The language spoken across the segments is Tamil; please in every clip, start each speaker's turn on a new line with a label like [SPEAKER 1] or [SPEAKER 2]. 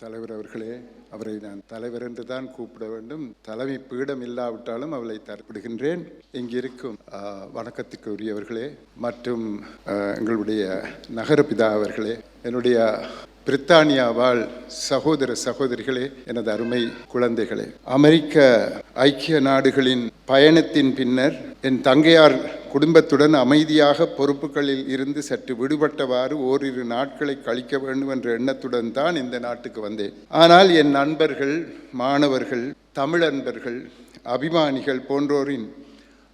[SPEAKER 1] தலைவர் அவர்களே, அவரை நான் தலைவர் என்று தான் கூப்பிட வேண்டும். தலைமை பீடம் இல்லாவிட்டாலும் அவளை தரப்படுகின்றேன். இங்கிருக்கும் வணக்கத்துக்கு உரியவர்களே மற்றும் எங்களுடைய நகரபிதா அவர்களே, என்னுடைய பிரித்தானியா வாழ் சகோதர சகோதரிகளே, எனது அருமை குழந்தைகளே, அமெரிக்க ஐக்கிய நாடுகளின் பயணத்தின் பின்னர் என் தங்கையார் குடும்பத்துடன் அமைதியாக பொறுப்புகளில் இருந்து சற்று விடுபட்டவாறு ஓரிரு நாட்களை கழிக்க வேண்டும் என்ற எண்ணத்துடன் தான் இந்த நாட்டுக்கு வந்தேன். ஆனால் என் நண்பர்கள், மாணவர்கள், தமிழ் நண்பர்கள், அபிமானிகள் போன்றோரின்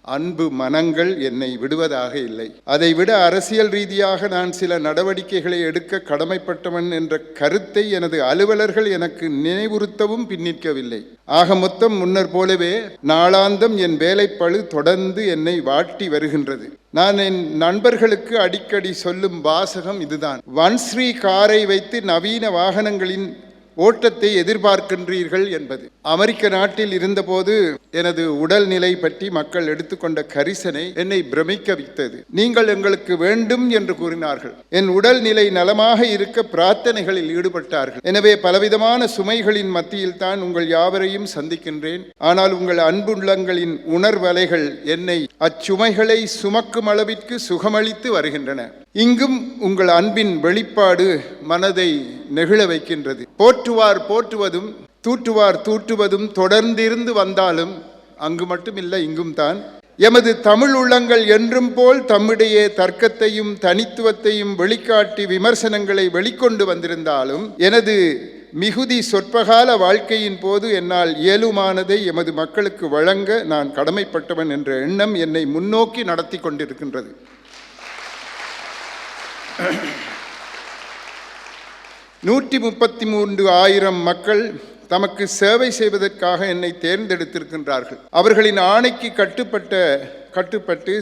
[SPEAKER 1] அன்பு மனங்கள் என்னை விடுவதாக இல்லை. அதைவிட அரசியல் ரீதியாக நான் சில நடவடிக்கைகளை எடுக்க கடமைப்பட்டவன் என்ற கருத்தை எனது அலுவலர்கள் எனக்கு நினைவுறுத்தவும் பின்னிற்கவில்லை. ஆக மொத்தம் முன்னர் போலவே நாளாந்தம் என் வேலைப்பளு தொடர்ந்து என்னை வாட்டி வருகின்றது. நான் என் நண்பர்களுக்கு அடிக்கடி சொல்லும் வாசகம் இதுதான்: வன்ஸ்ரீ காரை வைத்து நவீன வாகனங்களின் ஓட்டத்தை எதிர்பார்க்கின்றீர்கள் என்பது. அமெரிக்க நாட்டில் இருந்தபோது எனது உடல்நிலை பற்றி மக்கள் எடுத்துக்கொண்ட கரிசனை என்னை பிரமிக்க வைத்தது. நீங்கள் எங்களுக்கு வேண்டும் என்று கூறினார்கள். என் உடல்நிலை நலமாக இருக்க பிரார்த்தனைகளில் ஈடுபட்டார்கள். எனவே பலவிதமான சுமைகளின் மத்தியில் தான் உங்கள் யாவரையும் சந்திக்கின்றேன். ஆனால் உங்கள் அன்புள்ளங்களின் உணர்வலைகள் என்னை அச்சுமைகளை சுமக்கும் அளவிற்கு சுகமளித்து வருகின்றன. இங்கும் உங்கள் அன்பின் வெளிப்பாடு மனதை நெகிழ வைக்கின்றது. போற்றுவார் போற்றுவதும் தூற்றுவார் தூற்றுவதும் தொடர்ந்திருந்து வந்தாலும் அங்கு மட்டுமில்லை, இங்கும் தான். எமது தமிழ் உள்ளங்கள் என்றும் போல் தம்மிடையே தர்க்கத்தையும் தனித்துவத்தையும் வெளிக்காட்டி விமர்சனங்களை வெளிக்கொண்டு வந்திருந்தாலும் எனது மிகுதி சொற்பகால வாழ்க்கையின் போது என்னால் இயலுமானதை எமது மக்களுக்கு வழங்க நான் கடமைப்பட்டவன் என்ற எண்ணம் என்னை முன்னோக்கி நடத்தி கொண்டிருக்கின்றது. 133,000 மக்கள் தமக்கு சேவை செய்வதற்காக என்னை தேர்ந்தெடுத்திருக்கின்றார்கள். அவர்களின் ஆணைக்கு கட்டுப்பட்டு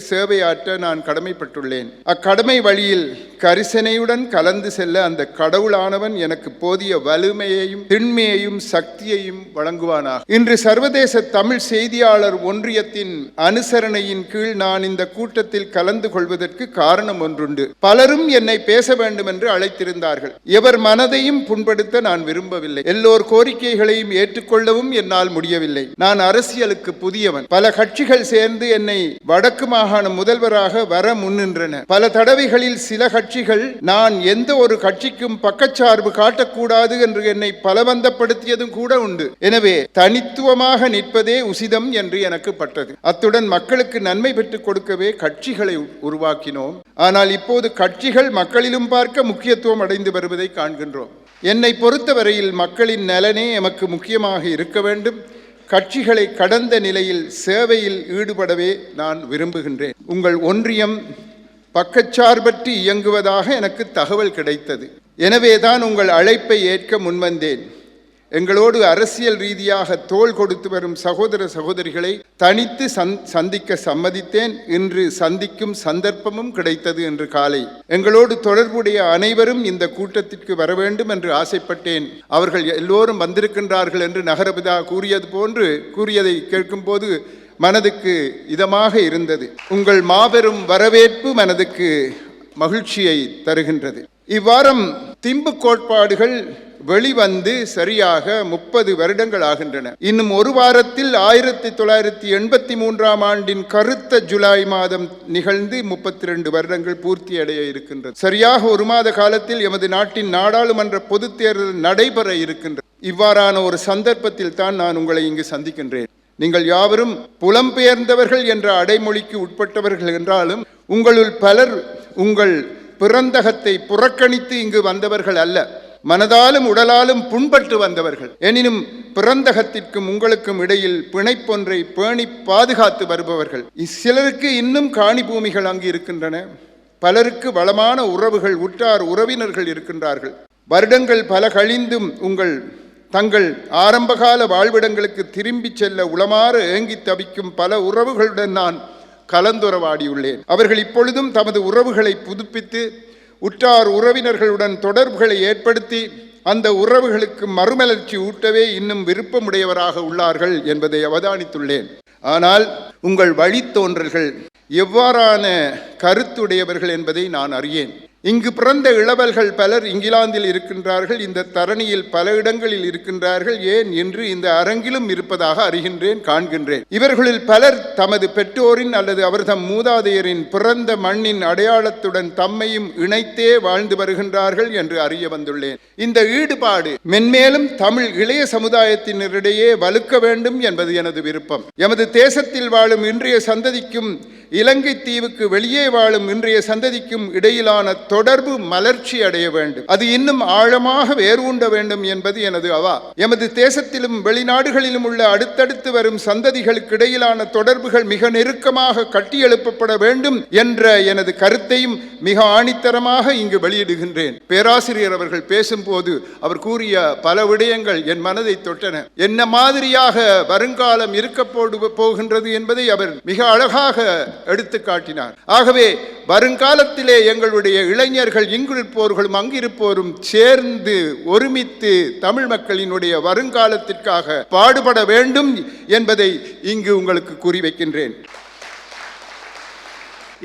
[SPEAKER 1] சேவையாற்ற நான் கடமைப்பட்டுள்ளேன். அக்கடமை வழியில் கரிசனையுடன் கலந்து செல்ல அந்த கடவுளானவன் எனக்கு போதிய வலிமையையும் திண்மையையும் சக்தியையும் வழங்குவானாக. இன்று சர்வதேச தமிழ் செய்தியாளர் ஒன்றியத்தின் அனுசரணையின் கீழ் நான் இந்த கூட்டத்தில் கலந்து கொள்வதற்கு காரணம் ஒன்றுண்டு. பலரும் என்னை பேச வேண்டும் என்று அழைத்திருந்தார்கள். எவர் மனதையும் புண்படுத்த நான் விரும்பவில்லை. எல்லோர் கோரிக்கைகளையும் ஏற்றுக்கொள்ளவும் என்னால் முடியவில்லை. நான் அரசியலுக்கு புதியவன். பல கட்சிகள் சேர்ந்து என்னை வடக்கு மாகாண முதல்வராக வர முன்னின்றன. பல தடவைகளில் சில கட்சிகள் நான் எந்த ஒரு கட்சிக்கும் பக்கச்சார்பு காட்டக்கூடாது என்று என்னை பலவந்தப்படுத்தியதும் கூட உண்டு. எனவே தனித்துவமாக நிற்பதே உசிதம் என்று எனக்கு பட்டது. அத்துடன் மக்களுக்கு நன்மை பெற்றுக் கொடுக்கவே கட்சிகளை உருவாக்கினோம். ஆனால் இப்போது கட்சிகள் மக்களிலும் பார்க்க முக்கியத்துவம் அடைந்து வருவதை காண்கின்றோம். என்னை பொறுத்தவரையில் மக்களின் நலனே எமக்கு முக்கியமாக இருக்க வேண்டும். கட்சிகளை கடந்த நிலையில் சேவையில் ஈடுபடவே நான் விரும்புகின்றேன். உங்கள் ஒன்றியம் பக்கச்சார்பற்று இயங்குவதாக எனக்கு தகவல் கிடைத்தது. எனவேதான் உங்கள் அழைப்பை ஏற்க முன்வந்தேன். எங்களோடு அரசியல் ரீதியாக தோள் கொடுத்து வரும் சகோதர சகோதரிகளை தனித்து சந்திக்க சம்மதித்தேன். இன்று சந்திக்கும் சந்தர்ப்பமும் கிடைத்தது. என்று காலை எங்களோடு தொடர்புடைய அனைவரும் இந்த கூட்டத்திற்கு வர வேண்டும் என்று ஆசைப்பட்டேன். அவர்கள் எல்லோரும் வந்திருக்கின்றார்கள் என்று நகரபிதா கூறியதை கேட்கும்போது மனதுக்கு இதமாக இருந்தது. உங்கள் மாபெரும் வரவேற்பு மனதுக்கு மகிழ்ச்சியை தருகின்றது. இவ்வாரம் திம்பு கோட்பாடுகள் வெளிவந்து சரியாக 30 வருடங்கள் ஆகின்றன. இன்னும் ஒரு வாரத்தில் 1983ஆம் ஆண்டின் கருத்த ஜூலை மாதம் நிகழ்ந்து 32 வருடங்கள் பூர்த்தி அடைய இருக்கின்றது. சரியாக ஒரு மாத காலத்தில் எமது நாட்டின் நாடாளுமன்ற பொது தேர்தல் நடைபெற இருக்கின்றது. இவ்வாறான ஒரு சந்தர்ப்பத்தில் தான் நான் உங்களை இங்கு சந்திக்கின்றேன். நீங்கள் யாவரும் புலம்பெயர்ந்தவர்கள் என்ற அடைமொழிக்கு உட்பட்டவர்கள் என்றாலும் உங்களுள் பலர் உங்கள் பிறந்தகத்தை புறக்கணித்து இங்கு வந்தவர்கள் அல்ல, மனதாலும் உடலாலும் புண்பட்டு வந்தவர்கள். எனினும் பிறந்தகத்திற்கும் உங்களுக்கும் இடையில் பிணைப்பொன்றை பேணி பாதுகாத்து வருபவர்கள். சிலருக்கு இன்னும் காணி பூமிகள் அங்கு இருக்கின்றன. பலருக்கு வளமான உறவுகள், உற்றார் உறவினர்கள் இருக்கின்றார்கள். வருடங்கள் பல கழிந்தும் தங்கள் ஆரம்பகால வாழ்விடங்களுக்கு திரும்பி செல்ல உளமாற ஏங்கி தவிக்கும் பல உறவுகளுடன் நான் கலந்துரையாடியுள்ளேன். அவர்கள் இப்பொழுதும் தமது உறவுகளை புதுப்பித்து உற்றார் உறவினர்களுடன் தொடர்புகளை ஏற்படுத்தி அந்த உறவுகளுக்கு மறுமலர்ச்சி ஊட்டவே இன்னும் விருப்பமுடையவராக உள்ளார்கள் என்பதை அவதானித்துள்ளேன். ஆனால் உங்கள் வழித்தோன்றல்கள் எவ்வாறான கருத்துடையவர்கள் என்பதை நான் அறியேன். இங்கு பிறந்த இளவல்கள் பலர் இங்கிலாந்தில் இருக்கின்றார்கள், இந்த தரணியில் பல இடங்களில் இருக்கின்றார்கள், ஏன் என்று இந்த அரங்கிலும் இருப்பதாக அறிகின்றேன், காண்கின்றேன். இவர்களில் பலர் தமது பெற்றோரின் அல்லது அவர்தம் மூதாதையரின் பிறந்த மண்ணின் அடையாளத்துடன் தம்மையும் இணைத்தே வாழ்ந்து வருகின்றார்கள் என்று அறிய வந்துள்ளேன். இந்த ஈடுபாடு மென்மேலும் தமிழ் இளைய சமுதாயத்தினரிடையே வலுக்க வேண்டும் என்பது எனது விருப்பம். எமது தேசத்தில் வாழும் இன்றைய சந்ததிக்கும் இலங்கை தீவுக்கு வெளியே வாழும் இன்றைய சந்ததிக்கும் இடையிலான தொடர்பு மலர்ச்சி அடைய வேண்டும். அது இன்னும் ஆழமாக வேரூண்ட வேண்டும் என்பது எனது அவா. எமது தேசத்திலும் வெளிநாடுகளிலும் உள்ள அடுத்தடுத்து வரும் சந்ததிகளுக்கு இடையிலான தொடர்புகள் மிக நெருக்கமாக கட்டியெழுப்பப்பட வேண்டும் என்ற எனது கருத்தையும் மிக ஆணித்தரமாக இங்கு வெளியிடுகின்றேன். பேராசிரியர் அவர்கள் பேசும்போது அவர் கூறிய பல விடயங்கள் என் மனதை தொட்டன. என்ன மாதிரியாக வருங்காலம் இருக்க போகின்றது என்பதை அவர் மிக அழகாக எடுத்து காட்டினார். ஆகவே வருங்காலத்திலே எங்களுடைய இளைஞர்கள் இங்கிருப்போர்களும் அங்கிருப்போரும் சேர்ந்து ஒருமித்து தமிழ் மக்களினுடைய வருங்காலத்திற்காக பாடுபட வேண்டும் என்பதை இங்கு உங்களுக்கு கூறி வைக்கின்றேன்.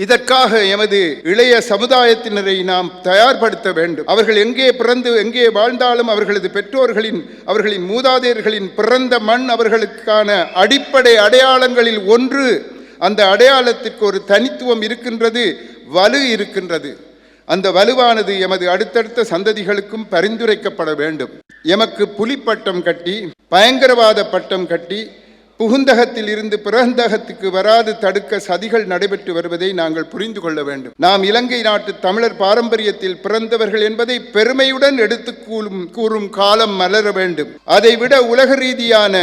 [SPEAKER 1] இதற்காக எமது இளைய சமுதாயத்தினரை நாம் தயார்படுத்த வேண்டும். அவர்கள் எங்கே பிறந்து எங்கே வாழ்ந்தாலும் அவர்களது பெற்றோர்களின் அவர்களின் மூதாதையர்களின் பிறந்த மண் அவர்களுக்கான அடிப்படை அடையாளங்களில் ஒன்று. அந்த அடையாளத்திற்கு ஒரு தனித்துவம் இருக்கின்றது, வலு இருக்கின்றது. அந்த வலுவானது எமது அடுத்தடுத்த சந்ததிகளுக்கும் பரிந்துரைக்கப்பட வேண்டும். எமக்கு புலிப்பட்டம் கட்டி பயங்கரவாத பட்டம் கட்டி புகுந்தகத்தில் இருந்து பிறந்தகத்துக்கு வராது தடுக்க சதிகள் நடைபெற்று வருவதை நாங்கள் புரிந்து கொள்ள வேண்டும். நாம் இலங்கை நாட்டு தமிழர் பாரம்பரியத்தில் பிறந்தவர்கள் என்பதை பெருமையுடன் எடுத்து கூறும் காலம் மலர வேண்டும். அதைவிட உலக ரீதியான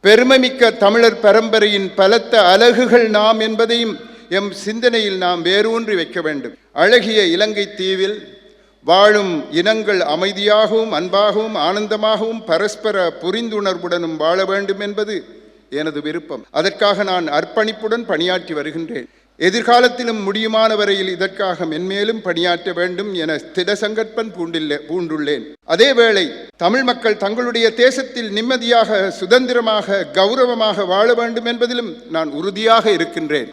[SPEAKER 1] பெருமைமிக்க தமிழர் பரம்பரையின் பலத்த அலகுகள் நாம் என்பதையும் எம் சிந்தனையில் நாம் வேரூன்றி வைக்க வேண்டும். அழகிய இலங்கை தீவில் வாழும் இனங்கள் அமைதியாகவும் அன்பாகவும் ஆனந்தமாகவும் பரஸ்பர புரிந்துணர்வுடனும் வாழ வேண்டும் என்பது எனது விருப்பம். அதற்காக நான் அர்ப்பணிப்புடன் பணியாற்றி வருகின்றேன். எதிர்காலத்திலும் முடியுமான வரையில் இதற்காக மென்மேலும் பணியாற்ற வேண்டும் என திட சங்கற்பம் பூண்டுள்ளேன். அதேவேளை தமிழ் மக்கள் தங்களுடைய தேசத்தில் நிம்மதியாக சுதந்திரமாக கௌரவமாக வாழ வேண்டும் என்பதிலும் நான் உறுதியாக இருக்கின்றேன்.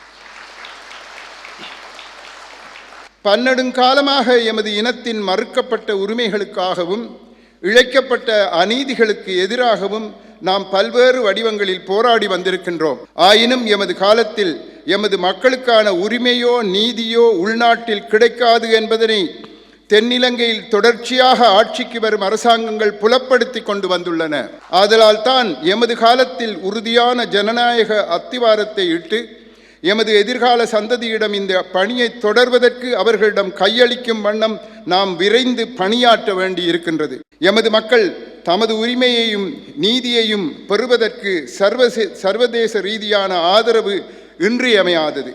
[SPEAKER 1] பன்னெடுங்காலமாக எமது இனத்தின் மறுக்கப்பட்ட உரிமைகளுக்காகவும் இழைக்கப்பட்ட அநீதிகளுக்கு எதிராகவும் நாம் பல்வேறு வடிவங்களில் போராடி வந்திருக்கின்றோம். ஆயினும் எமது காலத்தில் எமது மக்களுக்கான உரிமையோ நீதியோ உள்நாட்டில் கிடைக்காது என்பதனை தென்னிலங்கையில் தொடர்ச்சியாக ஆட்சிக்கு வரும் அரசாங்கங்கள் புலப்படுத்தி கொண்டு வந்துள்ளன. ஆதலால் தான் எமது காலத்தில் உறுதியான ஜனநாயக அத்திவாரத்தை இட்டு எமது எதிர்கால சந்ததியிடம் இந்த பணியை தொடர்வதற்கு அவர்களிடம் கையளிக்கும் வண்ணம் நாம் விரைந்து பணியாற்ற வேண்டி இருக்கின்றது. எமது மக்கள் தமது உரிமையையும் நீதியையும் பெறுவதற்கு சர்வதேச ரீதியான ஆதரவு இன்றியமையாதது.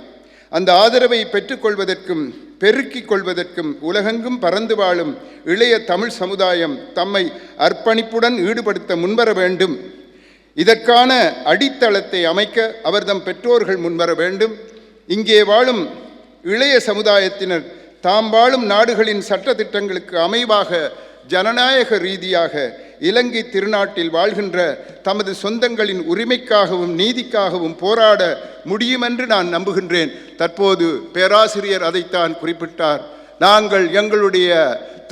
[SPEAKER 1] அந்த ஆதரவை பெற்றுக்கொள்வதற்கும் பெருக்கிக் கொள்வதற்கும் உலகெங்கும் பறந்து வாழும் இளைய தமிழ் சமுதாயம் தம்மை அர்ப்பணிப்புடன் ஈடுபடுத்த முன்வர வேண்டும். இதற்கான அடித்தளத்தை அமைக்க அவர்தம் பெற்றோர்கள் முன்வர வேண்டும். இங்கே வாழும் இளைய சமுதாயத்தினர் தாம் வாழும் நாடுகளின் சட்ட திட்டங்களுக்கு அமைவாக ஜனநாயக ரீதியாக இலங்கை திருநாட்டில் வாழ்கின்ற தமது சொந்தங்களின் உரிமைக்காகவும் நீதிக்காகவும் போராட முடியுமென்று நான் நம்புகின்றேன். தற்போது பேராசிரியர் அதைத்தான் குறிப்பிட்டார். நாங்கள் எங்களுடைய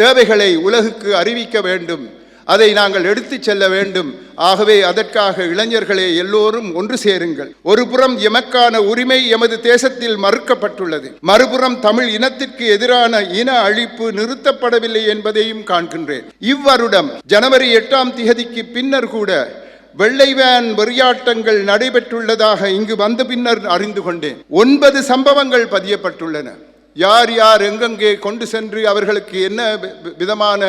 [SPEAKER 1] தேவைகளை உலகுக்கு அறிவிக்க வேண்டும், அதை நாங்கள் எடுத்துச் செல்ல வேண்டும். ஆகவே அதற்காக இளைஞர்களே எல்லோரும் ஒன்று சேருங்கள். ஒரு புறம் எமக்கான உரிமை எமது தேசத்தில் மறுக்கப்பட்டுள்ளது, மறுபுறம் தமிழ் இனத்திற்கு எதிரான இன அழிப்பு நிறுத்தப்படவில்லை என்பதையும் காண்கின்றேன். இவ்வருடம் ஜனவரி 8ஆம் தேதிக்கு பின்னர் கூட வெள்ளை வேன் வெறியாட்டங்கள் நடைபெற்றுள்ளதாக இங்கு வந்த பின்னர் அறிந்து கொண்டேன். 9 சம்பவங்கள் பதியப்பட்டுள்ளன. யார் யார் எங்கெங்கே கொண்டு சென்று அவர்களுக்கு என்ன விதமான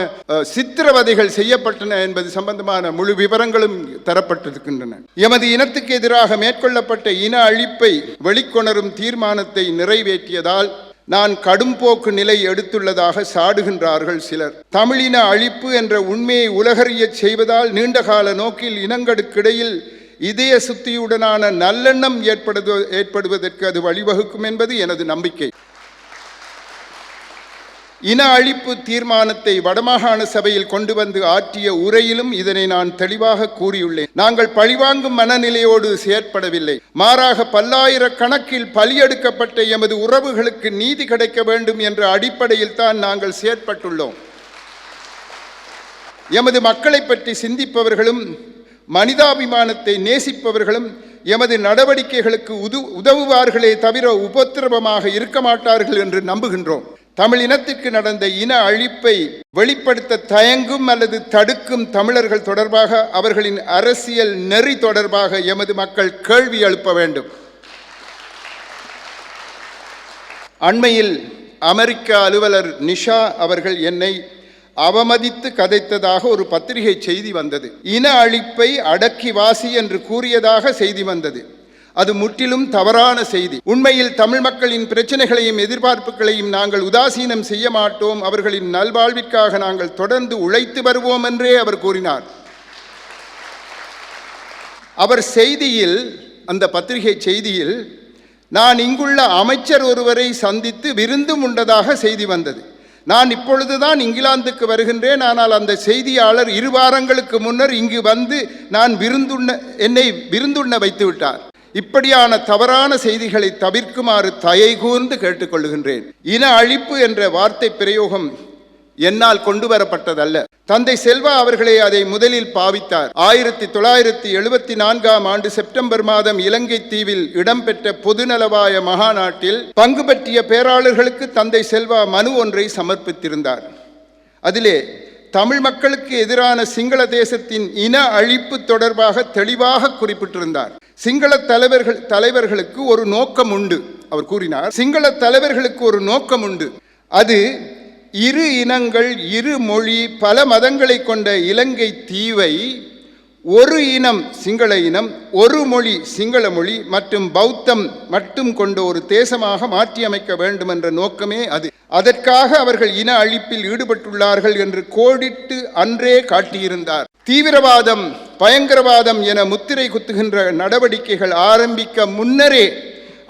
[SPEAKER 1] சித்திரவதைகள் செய்யப்பட்டன என்பது சம்பந்தமான முழு விவரங்களும் தரப்பட்டிருக்கின்றன. எமது இனத்துக்கு எதிராக மேற்கொள்ளப்பட்ட இன அழிப்பை வெளிக்கொணரும் தீர்மானத்தை நிறைவேற்றியதால் நான் கடும்போக்கு நிலை எடுத்துள்ளதாக சாடுகின்றார்கள் சிலர். தமிழின அழிப்பு என்ற உண்மையை உலகறியச் செய்வதால் நீண்டகால நோக்கில் இனங்களுக்கிடையில் இதய சுத்தியுடனான நல்லெண்ணம் ஏற்படுவதற்கு அது வழிவகுக்கும் என்பது எனது நம்பிக்கை. இன அழிப்பு தீர்மானத்தை வடமாகாண சபையில் கொண்டு வந்து ஆற்றிய உரையிலும் இதனை நான் தெளிவாக கூறியுள்ளேன். நாங்கள் பழிவாங்கும் மனநிலையோடு செயற்படவில்லை. மாறாக பல்லாயிரக்கணக்கில் பலியெடுக்கப்பட்ட எமது உறவுகளுக்கு நீதி கிடைக்க வேண்டும் என்ற அடிப்படையில் தான் நாங்கள் செயற்பட்டுள்ளோம். எமது மக்களை பற்றி சிந்திப்பவர்களும் மனிதாபிமானத்தை நேசிப்பவர்களும் எமது நடவடிக்கைகளுக்கு உதவுவார்களே தவிர உபத்திரவமாக இருக்க மாட்டார்கள் என்று நம்புகின்றோம். தமிழ் இனத்திற்கு நடந்த இன அழிப்பை வெளிப்படுத்த தயங்கும் அல்லது தடுக்கும் தமிழர்கள் தொடர்பாக அவர்களின் அரசியல் நெறி தொடர்பாக எமது மக்கள் கேள்வி எழுப்ப வேண்டும். அண்மையில் அமெரிக்க அலுவலர் நிஷா அவர்கள் என்னை அவமதித்து கதைத்ததாக ஒரு பத்திரிகை செய்தி வந்தது. இன அழிப்பை அடக்கி வாசி என்று கூறியதாக செய்தி வந்தது. அது முற்றிலும் தவறான செய்தி. உண்மையில் தமிழ் மக்களின் பிரச்சனைகளையும் எதிர்பார்ப்புகளையும் நாங்கள் உதாசீனம் செய்ய மாட்டோம். அவர்களின் நல்வாழ்விற்காக நாங்கள் தொடர்ந்து உழைத்து வருவோம் என்றே அவர் கூறினார். அவர் செய்தியில், அந்த பத்திரிகை செய்தியில், நான் இங்குள்ள அமைச்சர் ஒருவரை சந்தித்து விருந்தும் உண்டதாக செய்தி வந்தது. நான் இப்பொழுதுதான் இங்கிலாந்துக்கு வருகின்றேன். ஆனால் அந்த செய்தியாளர் 2 வாரங்களுக்கு முன்னர் இங்கு வந்து என்னை விருந்துண்ண வைத்து விட்டார். இப்படியான தவறான செய்திகளை தவிர்க்குமாறு தயை கூர்ந்து கேட்டுக்கொள்கின்றேன். இன அழிப்பு என்ற வார்த்தை பிரயோகம் என்னால் கொண்டு வரப்பட்டதல்ல. தந்தை செல்வா அவர்களே அதை முதலில் பாவித்தார். 1974ஆம் ஆண்டு செப்டம்பர் மாதம் இலங்கை தீவில் இடம்பெற்ற பொதுநலவாய மகாநாட்டில் பங்கு பற்றிய பேராளர்களுக்கு தந்தை செல்வா மனு ஒன்றை சமர்ப்பித்திருந்தார். அதிலே தமிழ் மக்களுக்கு எதிரான சிங்கள தேசத்தின் இன அழிப்பு தொடர்பாக தெளிவாக குறிப்பிட்டிருந்தார். சிங்கள தலைவர்களுக்கு ஒரு நோக்கம் உண்டு. அவர் கூறினார், சிங்கள தலைவர்களுக்கு ஒரு நோக்கம் உண்டு. அது 2 இனங்கள், 2 மொழி, பல மதங்களை கொண்ட இலங்கை தீவை ஒரு இனம் சிங்கள இனம், ஒரு மொழி சிங்கள மொழி மற்றும் பௌத்தம் மட்டும் கொண்ட ஒரு தேசமாக மாற்றியமைக்க வேண்டும் என்ற நோக்கமே அது. அதற்காக அவர்கள் இன அழிப்பில் ஈடுபட்டுள்ளார்கள் என்று கோடிட்டு அன்றே காட்டியிருந்தார். தீவிரவாதம், பயங்கரவாதம் என முத்திரை குத்துகின்ற நடவடிக்கைகள் ஆரம்பிக்க முன்னரே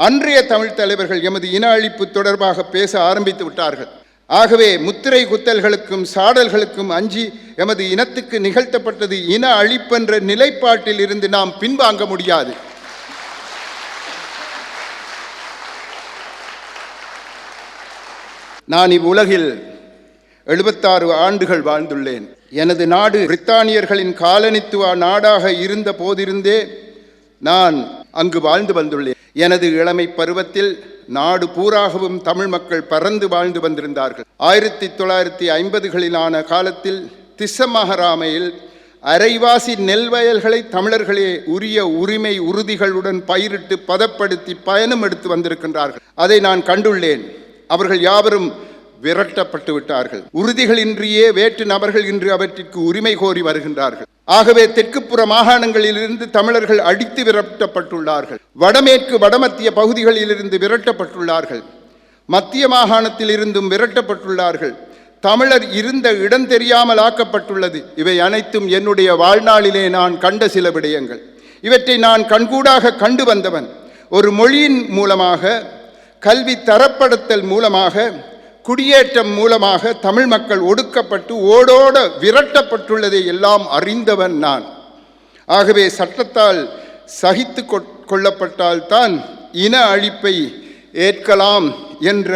[SPEAKER 1] அன்றைய தமிழ் தலைவர்கள் எமது இன அழிப்பு தொடர்பாக பேச ஆரம்பித்து விட்டார்கள். ஆகவே முத்திரை குத்தல்களுக்கும் சாடல்களுக்கும் அஞ்சி எமது இனத்துக்கு நிகழ்த்தப்பட்டது இன அழிப்பென்ற நிலைப்பாட்டில் இருந்து நாம் பின்வாங்க முடியாது. நான் இவ்வுலகில் 76 ஆண்டுகள் வாழ்ந்துள்ளேன். எனது நாடு பிரித்தானியர்களின் காலனித்துவ நாடாக இருந்த போதிருந்தே நான் அங்கு வாழ்ந்து வந்துள்ளேன். எனது இளமை பருவத்தில் நாடு பூராகவும் தமிழ் மக்கள் பறந்து வாழ்ந்து வந்திருந்தார்கள். 1950களிலான காலத்தில் திஸ்ஸமஹராமையில் அரைவாசி நெல் வயல்களை தமிழர்களே உரிய உரிமை உறுதிகளுடன் பயிரிட்டு பதப்படுத்தி பயணம் எடுத்து வந்திருக்கின்றார்கள். அதை நான் கண்டுள்ளேன். அவர்கள் யாவரும் விரட்டப்பட்டு விட்டார்கள். உறுதிகளின்றியே வேற்று நபர்கள் இன்று அவற்றிற்கு உரிமை கோரி வருகின்றார்கள். ஆகவே தெற்குப்புற மாகாணங்களிலிருந்து தமிழர்கள் அடித்து விரட்டப்பட்டுள்ளார்கள். வடமேற்கு வடமத்திய பகுதிகளிலிருந்து விரட்டப்பட்டுள்ளார்கள். மத்திய மாகாணத்தில் இருந்தும் விரட்டப்பட்டுள்ளார்கள். தமிழர் இருந்த இடம் தெரியாமல் ஆக்கப்பட்டுள்ளது. இவை அனைத்தும் என்னுடைய வாழ்நாளிலே நான் கண்ட சில விடயங்கள். இவற்றை நான் கண்கூடாக கண்டு வந்தவன். ஒரு மொழியின் மூலமாக, கல்வி தரப்படுத்தல் மூலமாக, குடியேற்றம் மூலமாக தமிழ் மக்கள் ஒடுக்கப்பட்டு ஓடோட விரட்டப்பட்டுள்ளதை எல்லாம் அறிந்தவன் நான். ஆகவே சட்டத்தால் சகித்து கொள்ளப்பட்டால்தான் இன அழிப்பை ஏற்கலாம் என்ற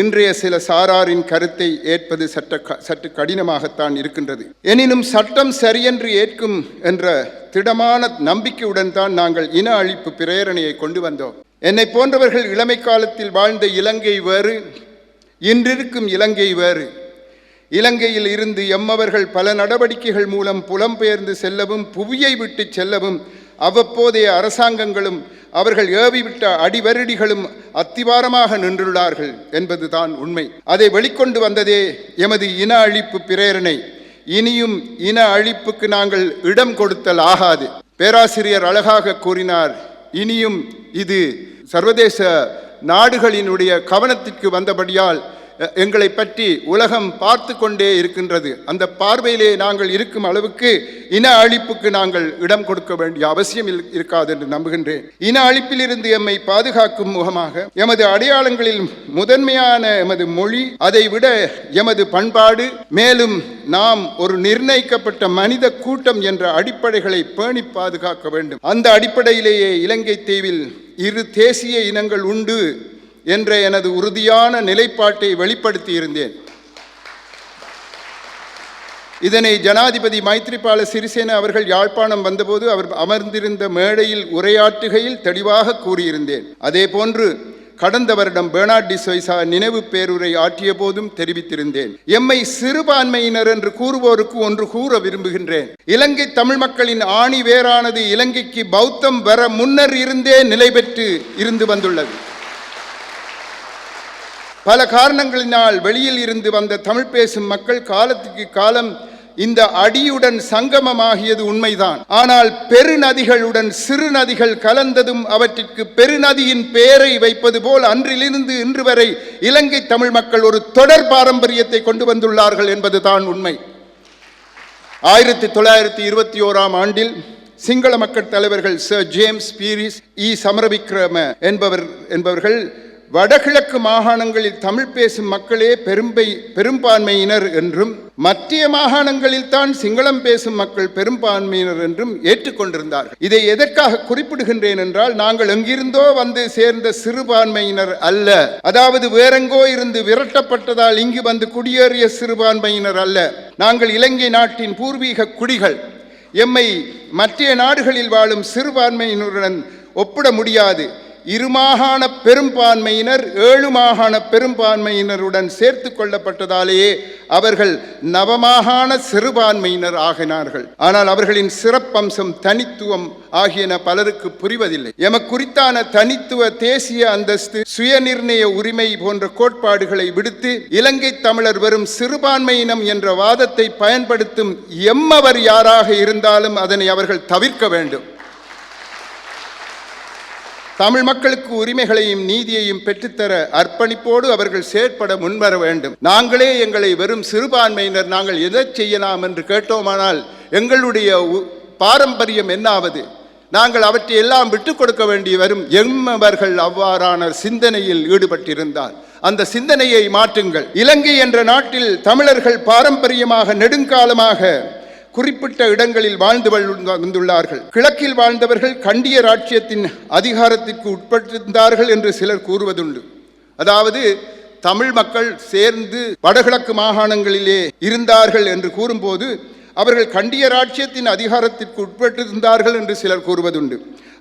[SPEAKER 1] இன்றைய சில சாராரின் கருத்தை ஏற்பது சற்று கடினமாகத்தான் இருக்கின்றது. எனினும் சட்டம் சரியென்று ஏற்கும் என்ற திடமான நம்பிக்கையுடன் தான் நாங்கள் இன அழிப்பு பிரேரணையை கொண்டு வந்தோம். என்னை போன்றவர்கள் இளமை காலத்தில் வாழ்ந்த இலங்கை வேறு, இன்றிருக்கும் இலங்கை வேறு. இலங்கையில் இருந்து எம்மவர்கள் பல நடவடிக்கைகள் மூலம் புலம்பெயர்ந்து செல்லவும் புவியை விட்டு செல்லவும் அவ்வப்போதைய அரசாங்கங்களும் அவர்கள் ஏவிவிட்ட அடிவருடிகளும் அத்திவாரமாக நின்றுள்ளார்கள் என்பதுதான் உண்மை. அதை வெளிக்கொண்டு வந்ததே எமது இன அழிப்பு பிரேரணை. இனியும் இன அழிப்புக்கு நாங்கள் இடம் கொடுத்தல் ஆகாது. பேராசிரியர் அழகாக கூறினார், இனியும் இது சர்வதேச நாடுகளினுடைய கவனத்திற்கு வந்தபடியால் எங்களை பற்றி உலகம் பார்த்து கொண்டே இருக்கின்றது. அந்த பார்வையிலே நாங்கள் இருக்கும் அளவுக்கு இன அழிப்புக்கு நாங்கள் இடம் கொடுக்க வேண்டிய அவசியம் இருக்காது என்று நம்புகின்றேன். இன அழிப்பிலிருந்து எம்மை பாதுகாக்கும் முகமாக எமது அடையாளங்களில் முதன்மையான எமது மொழி, அதை விட எமது பண்பாடு, மேலும் நாம் ஒரு நிர்ணயிக்கப்பட்ட மனித கூட்டம் என்ற அடிப்படைகளை பேணி பாதுகாக்க வேண்டும். அந்த அடிப்படையிலேயே இலங்கை தீவில் இரு தேசிய இனங்கள் உண்டு என்ற எனது உறுதியான நிலைப்பாட்டை வெளிப்படுத்தி இருந்தேன். இதனை ஜனாதிபதி மைத்ரிபால சிறிசேன அவர்கள் யாழ்ப்பாணம் வந்தபோது அவர் அமர்ந்திருந்த மேடையில் உரையாற்றுகையில் தெளிவாக கூறியிருந்தேன். அதே போன்று கடந்த வருடம் பெர்னார்ட் டிசோய்சா நினைவு பேருரை ஆற்றிய போதும் தெரிவித்திருந்தேன். எம்மை சிறுபான்மையினர் என்று கூறுவோருக்கு ஒன்று கூற விரும்புகின்றேன். இலங்கை தமிழ் மக்களின் ஆணி வேரானது இலங்கைக்கு பௌத்தம் வர முன்னர் இருந்தே நிலை பெற்று இருந்து வந்துள்ளது. பல காரணங்களினால் வெளியில் இருந்து வந்த தமிழ் பேசும் மக்கள் காலத்துக்கு காலம் இந்த அடியுடன் சங்கமமாகியது உண்மைதான். ஆனால் பெருநதிகளுடன் சிறு நதிகள் கலந்ததும் அவற்றிற்கு பெருநதியின் பெயரை வைப்பது போல் அன்றிலிருந்து இன்று வரை இலங்கை தமிழ் மக்கள் ஒரு தொடர் பாரம்பரியத்தை கொண்டு வந்துள்ளார்கள் என்பதுதான் உண்மை. 1921ஆம் ஆண்டில் சிங்கள மக்கள் தலைவர்கள் சர் ஜேம்ஸ் பீரிஸ், சமரவிக்ரம என்பவர்கள் வடகிழக்கு மாகாணங்களில் தமிழ் பேசும் மக்களே பெரும்பான்மையினர் என்றும் மத்திய மாகாணங்களில் தான் சிங்களம் பேசும் மக்கள் பெரும்பான்மையினர் என்றும் ஏற்றுக்கொண்டிருந்தார்கள். இதை எதற்காக குறிப்பிடுகின்றேன் என்றால், நாங்கள் எங்கிருந்தோ வந்து சேர்ந்த சிறுபான்மையினர் அல்ல. அதாவது வேறெங்கோ இருந்து விரட்டப்பட்டதால் இங்கு வந்து குடியேறிய சிறுபான்மையினர் அல்ல. நாங்கள் இலங்கை நாட்டின் பூர்வீக குடிகள். எம்மை மற்ற நாடுகளில் வாழும் சிறுபான்மையினருடன் ஒப்பிட முடியாது. 2 மாகாண பெரும்பான்மையினர் 7 மாகாண பெரும்பான்மையினருடன் சேர்த்து கொள்ளப்பட்டதாலேயே அவர்கள் நவமாகாண சிறுபான்மையினர் ஆகினார்கள். ஆனால் அவர்களின் சிறப்பம்சம், தனித்துவம் ஆகியன பலருக்கு புரிவதில்லை. எமக்குறித்தான தனித்துவ, தேசிய அந்தஸ்து, சுயநிர்ணய உரிமை போன்ற கோட்பாடுகளை விடுத்து இலங்கை தமிழர் வெறும் சிறுபான்மையினம் என்ற வாதத்தை பயன்படுத்தும் எம்மவர் யாராக இருந்தாலும் அதனை அவர்கள் தவிர்க்க வேண்டும். தமிழ் மக்களுக்கு உரிமைகளையும் நீதியையும் பெற்றுத்தர அர்ப்பணிப்போடு அவர்கள் செயற்பட முன்வர வேண்டும். நாங்களே எங்களை வெறும் சிறுபான்மையினர், நாங்கள் எதை செய்யலாம் என்று கேட்டோமானால் எங்களுடைய பாரம்பரியம் என்னாவது? நாங்கள் அவற்றை எல்லாம் விட்டுக் கொடுக்க வேண்டி வரும். எம்மவர்கள் அவ்வாறான சிந்தனையில் ஈடுபட்டிருந்தால் அந்த சிந்தனையை மாற்றுங்கள். இலங்கை என்ற நாட்டில் தமிழர்கள் பாரம்பரியமாக நெடுங்காலமாக குறிப்பிட்ட இடங்களில் வாழ்ந்து வந்துள்ளார்கள். கிழக்கில் வாழ்ந்தவர்கள் கண்டிய ராச்சியத்தின் அதிகாரத்திற்கு உட்பட்டிருந்தார்கள் என்று சிலர் கூறுவதுண்டு. அதாவது தமிழ் மக்கள் சேர்ந்து வடகிழக்கு மாகாணங்களிலே இருந்தார்கள் என்று கூறும்போது அவர்கள் கண்டிய ராச்சியத்தின் அதிகாரத்திற்கு உட்பட்டிருந்தார்கள் என்று சிலர் கூறுவதுண்டு.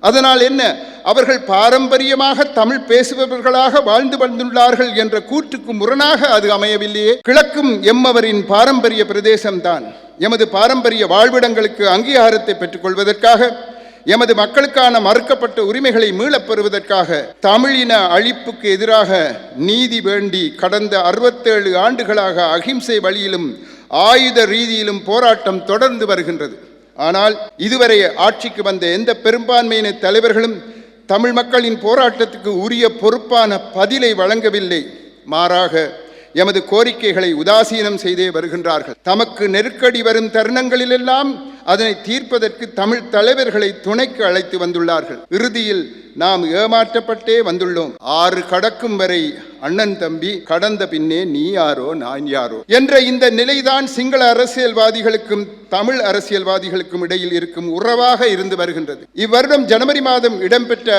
[SPEAKER 1] அதனால் என்ன, அவர்கள் பாரம்பரியமாக தமிழ் பேசுபவர்களாக வாழ்ந்து வந்துள்ளார்கள் என்ற கூற்றுக்கு முரணாக அது அமையவில்லையே. கிழக்கும் எம்மவரின் பாரம்பரிய பிரதேசம்தான். எமது பாரம்பரிய வாழ்விடங்களுக்கு அங்கீகாரத்தை பெற்றுக்கொள்வதற்காக, எமது மக்களுக்கான மறுக்கப்பட்ட உரிமைகளை மீளப் பெறுவதற்காக, தமிழின அழிப்புக்கு எதிராக நீதி வேண்டி கடந்த 67 ஆண்டுகளாக அகிம்சை வழியிலும் ஆயுத ரீதியிலும் போராட்டம் தொடர்ந்து வருகின்றது. ஆனால் இதுவரை ஆட்சிக்கு வந்த எந்த பெரும்பான்மையின தலைவர்களும் தமிழ் மக்களின் போராட்டத்துக்கு உரிய பொறுப்பான பதிலை வழங்கவில்லை. மாறாக எமது கோரிக்கைகளை உதாசீனம் செய்தே வருகின்றார்கள். தமக்கு நெருக்கடி வரும் தருணங்களிலெல்லாம் அதனை தீர்ப்பதற்கு தமிழ் தலைவர்களை துணைக்கு அழைத்து வந்துள்ளார்கள். இறுதியில் நாம் ஏமாற்றப்பட்டே வந்துள்ளோம். 6 கடக்கும் வரை அண்ணன் தம்பி, கடந்த பின்னே நீ யாரோ நான் யாரோ என்ற இந்த நிலைதான் சிங்கள அரசியல்வாதிகளுக்கும் தமிழ் அரசியல்வாதிகளுக்கும் இடையில் இருக்கும் உறவாக இருந்து வருகின்றது. இவ்வருடம் ஜனவரி மாதம் இடம்பெற்ற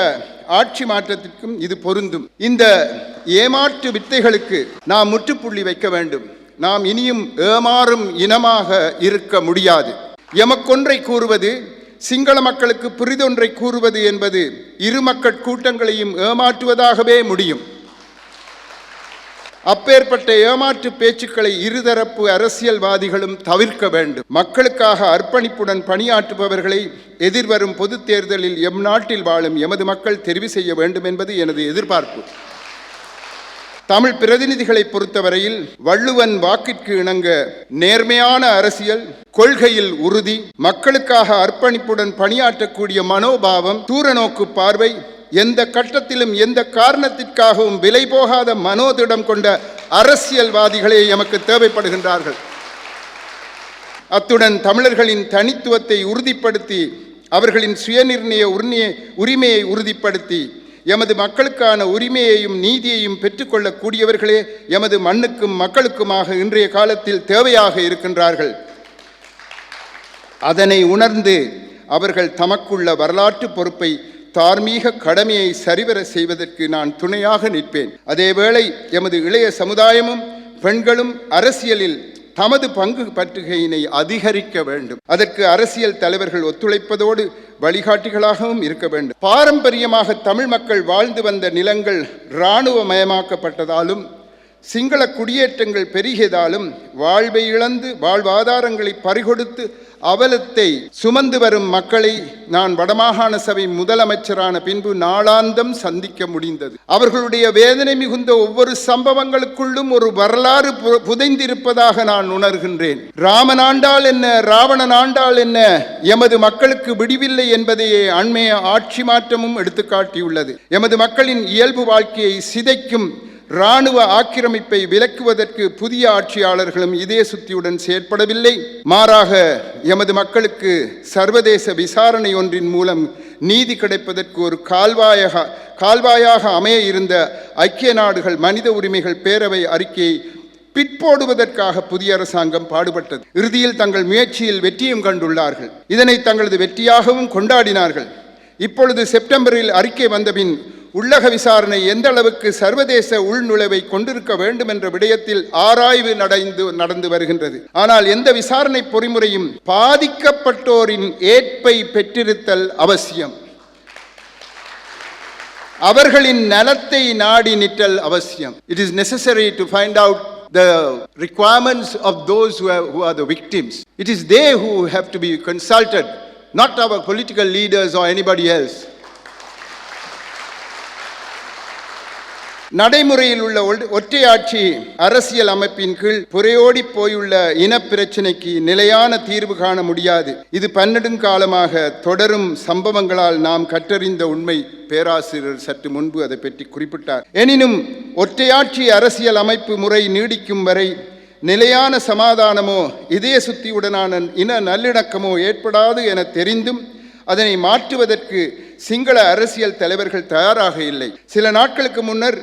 [SPEAKER 1] ஆட்சி மாற்றத்திற்கும் இது பொருந்தும். இந்த ஏமாற்று வித்தைகளுக்கு நாம் முற்றுப்புள்ளி வைக்க வேண்டும். நாம் இனியும் ஏமாறும் இனமாக இருக்க முடியாது. எமக்கொன்றை கூறுவது, சிங்கள மக்களுக்கு புரிதொன்றை கூறுவது என்பது இரு மக்கள் கூட்டங்களையும் ஏமாற்றுவதாகவே முடியும். அப்பேற்பட்ட ஏமாற்று பேச்சுக்களை இருதரப்பு அரசியல்வாதிகளும் தவிர்க்க வேண்டும். மக்களுக்காக அர்ப்பணிப்புடன் பணியாற்றுபவர்களை எதிர்வரும் பொது தேர்தலில் எம் நாட்டில் வாழும் எமது மக்கள் தெரிவு செய்ய வேண்டும் என்பது எனது எதிர்பார்ப்பு. தமிழ் பிரதிநிதிகளை பொறுத்தவரையில் வள்ளுவன் வாக்கிற்கு இணங்க நேர்மையான அரசியல், கொள்கையில் உறுதி, மக்களுக்காக அர்ப்பணிப்புடன் பணியாற்றக்கூடிய மனோபாவம், தூரநோக்கு பார்வை, எந்த கட்டத்திலும் எந்த காரணத்திற்காகவும் விலை போகாத மனோதிடம் கொண்ட அரசியல்வாதிகளே எமக்கு தேவைப்படுகின்றார்கள். அத்துடன் தமிழர்களின் தனித்துவத்தை உறுதிப்படுத்தி அவர்களின் சுயநிர்ணய உரிமையை உறுதிப்படுத்தி எமது மக்களுக்கான உரிமையையும் நீதியையும் பெற்றுக்கொள்ளக்கூடியவர்களே எமது மண்ணுக்கும் மக்களுக்குமாக இன்றைய காலத்தில் தேவையாக இருக்கின்றார்கள். அதனை உணர்ந்து அவர்கள் தமக்குள்ள வரலாற்று பொறுப்பை தார்மீக கடமையை சரிவர செய்வதற்கு நான் துணையாக நிற்பேன். அதேவேளை எமது இளைய சமுதாயமும் பெண்களும் அரசியலில் தமது பங்கு பற்றுகையினை அதிகரிக்க வேண்டும். அதற்கு அரசியல் தலைவர்கள் ஒத்துழைப்பதோடு வழிகாட்டிகளாகவும் இருக்க வேண்டும். பாரம்பரியமாக தமிழ் மக்கள் வாழ்ந்து வந்த நிலங்கள் இராணுவமயமாக்கப்பட்டதாலும் சிங்கள குடியேற்றங்கள் பெருகியதாலும் வாழ்வை இழந்து வாழ்வாதாரங்களை பறிகொடுத்து அவலத்தை சுமந்து வரும் மக்களை நான் வடமாகாண சபை முதலமைச்சரான பின்பு நாளாந்தம் சந்திக்க முடிந்தது. அவர்களுடைய வேதனை மிகுந்த ஒவ்வொரு சம்பவங்களுக்குள்ளும் ஒரு வரலாறு புதைந்திருப்பதாக நான் உணர்கின்றேன். ராமன் ஆண்டால் என்ன, ராவணன் ஆண்டால் என்ன, எமது மக்களுக்கு விடிவில்லை என்பதையே அண்மைய ஆட்சி மாற்றமும் எடுத்துக்காட்டியுள்ளது. எமது மக்களின் இயல்பு வாழ்க்கையை சிதைக்கும் இராணுவ ஆக்கிரமிப்பை விலக்குவதற்கு புதிய ஆட்சியாளர்களும் இதே சுத்தியுடன் செயற்படவில்லை. மாறாக எமது மக்களுக்கு சர்வதேச விசாரணை ஒன்றின் மூலம் நீதி கிடைப்பதற்கு ஒரு கால்வாயாக அமைய இருந்த ஐக்கிய நாடுகள் மனித உரிமைகள் பேரவை அறிக்கையை பிற்போடுவதற்காக புதிய அரசாங்கம் பாடுபட்டது. இறுதியில் தங்கள் முயற்சியில் வெற்றியும் கண்டுள்ளார்கள். இதனை தங்களது வெற்றியாகவும் கொண்டாடினார்கள். இப்பொழுது செப்டம்பரில் அறிக்கை வந்தபின் உள்ளக விசாரணை எந்த அளவுக்கு சர்வதேச உள்நுழைவை கொண்டிருக்க வேண்டும் என்ற விடயத்தில் ஆராய்வு நடந்து வருகின்றது. ஆனால் எந்த விசாரணை பொறிமுறையும் பாதிக்கப்பட்டோரின் ஏற்பை பெற்றிருத்தல் அவசியம். அவர்களின் நலத்தை நாடி நிற்றல் அவசியம். It is necessary to find out the requirements of those who are the victims. It is they who have to be consulted, not our political leaders or anybody else. நடைமுறையில் உள்ள ஒற்றையாட்சி அரசியல் அமைப்பின் கீழ் புரையோடி போயுள்ள இனப்பிரச்சினைக்கு நிலையான தீர்வு காண முடியாது. இது பன்னெடுங்காலமாக தொடரும் சம்பவங்களால் நாம் கற்றறிந்த உண்மை. பேராசிரியர் சற்று முன்பு அதை பற்றி குறிப்பிட்டார். எனினும் ஒற்றையாட்சி அரசியல் அமைப்பு முறை நீடிக்கும் வரை நிலையான சமாதானமோ இதய சுத்தியுடனான இன நல்லிணக்கமோ ஏற்படாது என தெரிந்தும் அதனை மாற்றுவதற்கு சிங்கள அரசியல் தலைவர்கள் தயாராக இல்லை. சில நாட்களுக்கு முன்னர்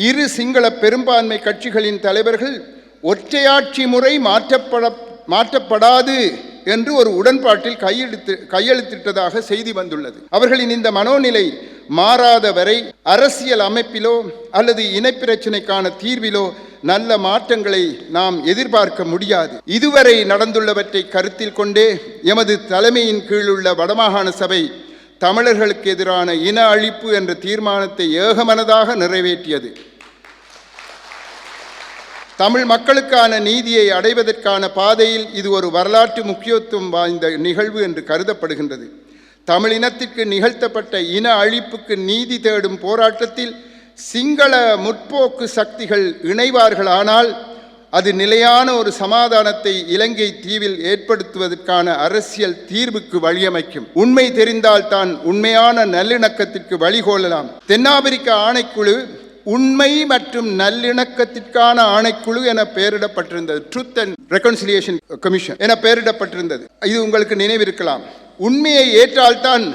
[SPEAKER 1] இரு சிங்கள பெரும்பான்மை கட்சிகளின் தலைவர்கள் ஒற்றையாட்சி முறை மாற்றப்படாது என்று ஒரு உடன்பாட்டில் கையெழுத்திட்டதாக செய்தி வந்துள்ளது. அவர்களின் இந்த மனோநிலை மாறாத வரை அரசியல் அமைப்பிலோ அல்லது இனப்பிரச்சினைக்கான தீர்விலோ நல்ல மாற்றங்களை நாம் எதிர்பார்க்க முடியாது. இதுவரை நடந்துள்ளவற்றை கருத்தில் கொண்டே எமது தலைமையின் கீழுள்ள வடமாகாண சபை தமிழர்களுக்கு எதிரான இன அழிப்பு என்ற தீர்மானத்தை ஏகமனதாக நிறைவேற்றியது. தமிழ் மக்களுக்கான நீதியை அடைவதற்கான பாதையில் இது ஒரு வரலாற்று முக்கியத்துவம் வாய்ந்த நிகழ்வு என்று கருதப்படுகின்றது. தமிழினத்திற்கு நிகழ்த்தப்பட்ட இன அழிப்புக்கு நீதி தேடும் போராட்டத்தில் சிங்கள முற்போக்கு சக்திகள் இணைவார்களானால் அது நிலையான ஒரு சமாதானத்தை இலங்கை தீவில் ஏற்படுத்துவதற்கான அரசியல் தீர்வுக்கு வழியமைக்கும். உண்மை தெரிந்தால் தான் உண்மையான நல்லிணக்கத்திற்கு வழிகோலலாம். தென்னாப்பிரிக்க ஆணைக்குழு உண்மை மற்றும் நல்லிணக்கத்திற்கான ஆணைக்குழு என பெயரிடப்பட்டிருந்தது. ட்ரூத் அண்ட் ரெகன்சிலியேஷன் கமிஷன் என பெயரிடப்பட்டிருந்தது. இது உங்களுக்கு நினைவிருக்கலாம். உண்மையை ஏற்றால்தான்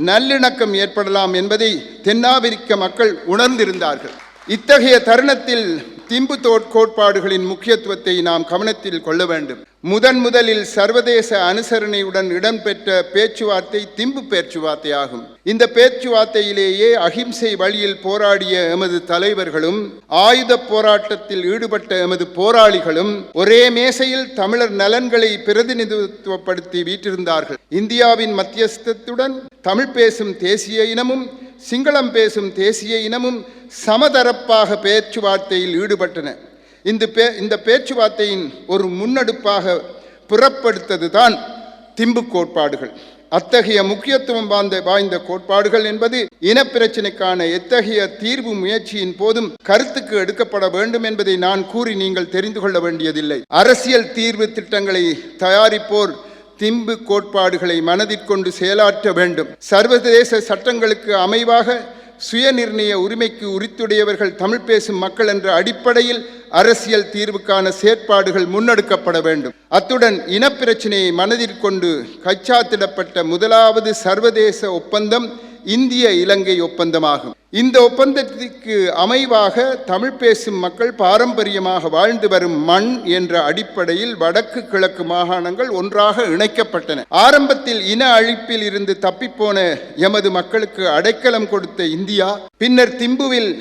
[SPEAKER 1] நல்லிணக்கம் ஏற்படலாம் என்பதை தென்னாப்பிரிக்க மக்கள் உணர்ந்திருந்தார்கள். இத்தகைய தருணத்தில் திம்பு கோட்பாடுகளின் முக்கியத்துவத்தை நாம் கவனத்தில் கொள்ள வேண்டும். முதலில் சர்வதேச அனுசரணையுடன் இடம்பெற்ற பேச்சுவார்த்தை திம்பு பேச்சுவார்த்தையாகும். இந்த பேச்சுவார்த்தையிலேயே அகிம்சை வழியில் போராடிய எமது தலைவர்களும் ஆயுத போராட்டத்தில் ஈடுபட்ட எமது போராளிகளும் ஒரே மேசையில் தமிழர் நலன்களை பிரதிநிதித்துவப்படுத்தி வீற்றிருந்தார்கள். இந்தியாவின் மத்தியஸ்தத்துடன் தமிழ் பேசும் தேசிய இனமும் சிங்களம் பேசும் தேசிய இனமும் சமதரப்பாக பேச்சுவார்த்தையில் ஈடுபட்டன. இந்த பேச்சுவார்த்தையின் ஒரு முன்னெடுப்பாக புறப்படுத்தது தான் திம்பு கோட்பாடுகள். அத்தகைய முக்கியத்துவம் வாய்ந்த கோட்பாடுகள் என்பது இனப்பிரச்சினைக்கான எத்தகைய தீர்வு முயற்சியின் போதும் கருத்துக்கு எடுக்கப்பட வேண்டும் என்பதை நான் கூறி நீங்கள் தெரிந்து கொள்ள வேண்டியதில்லை. அரசியல் தீர்வு திட்டங்களை தயாரிப்போர் திம்பு கோட்பாடுகளை மனதிற்கொண்டு செயலாற்ற வேண்டும். சர்வதேச சட்டங்களுக்கு அமைவாக சுயநிர்ணய உரிமைக்கு உரித்துடையவர்கள் தமிழ் பேசும் மக்கள் என்ற அடிப்படையில் அரசியல் தீர்வுக்கான செயற்பாடுகள் முன்னெடுக்கப்பட வேண்டும். அத்துடன் இனப்பிரச்சினையை மனதில் கொண்டு கைச்சாத்திடப்பட்ட முதலாவது சர்வதேச ஒப்பந்தம் இந்திய இலங்கை ஒப்பந்தமாகும். இந்த ஒப்பந்தத்திற்கு அமைவாக தமிழ் பேசும் மக்கள் பாரம்பரியமாக வாழ்ந்து வரும் மண் என்ற அடிப்படையில் வடக்கு கிழக்கு மாகாணங்கள் ஒன்றாக இணைக்கப்பட்டன. ஆரம்பத்தில் இன அழிப்பில் இருந்து தப்பிப்போன எமது மக்களுக்கு அடைக்கலம் கொடுத்த இந்தியா பின்னர் திம்புவில்